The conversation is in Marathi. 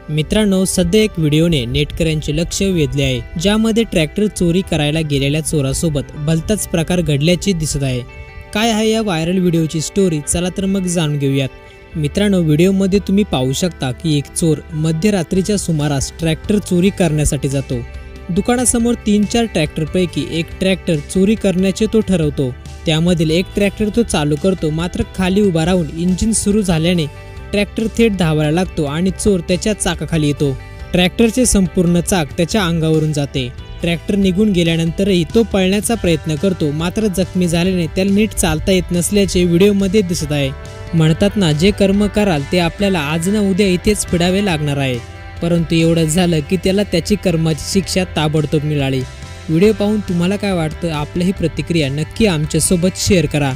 मित्रांनो, सध्या एक व्हिडिओने नेटकऱ्यांचे लक्ष वेधले आहे, ज्यामध्ये ट्रॅक्टर चोरी करायला गेलेल्या चोरासोबत भलताच प्रकार घडल्याचे दिसत आहे। काय आहे या व्हायरल व्हिडिओची स्टोरी, चला तर मग जाणून घेऊयात। मित्रांनो, व्हिडिओमध्ये तुम्ही पाहू शकता की एक चोर मध्यरात्रीच्या सुमारास ट्रॅक्टर चोरी करण्यासाठी जातो। दुकानासमोर 3-4 ट्रॅक्टरपैकी एक ट्रॅक्टर चोरी करण्याचे तो ठरवतो। त्यामधील एक ट्रॅक्टर तो चालू करतो, मात्र खाली उभा राहून इंजिन सुरू झाल्याने ट्रॅक्टर थेट धावायला लागतो आणि चोर त्याच्या चाकाखाली येतो। ट्रॅक्टरचे संपूर्ण चाक त्याच्या अंगावरून जाते। ट्रॅक्टर निघून गेल्यानंतरही तो पळण्याचा प्रयत्न करतो, मात्र जखमी झाल्याने त्याला नीट चालता येत नसल्याचे व्हिडिओमध्ये दिसत आहे। म्हणतात ना, जे कर्म कराल ते आपल्याला आज ना उद्या इथेच फेडावे लागणार आहे। परंतु एवढं झालं की त्याला त्याची कर्माची शिक्षा ताबडतोब मिळाली। व्हिडिओ पाहून तुम्हाला काय वाटतं? आपली ही प्रतिक्रिया नक्की आमच्यासोबत शेअर करा।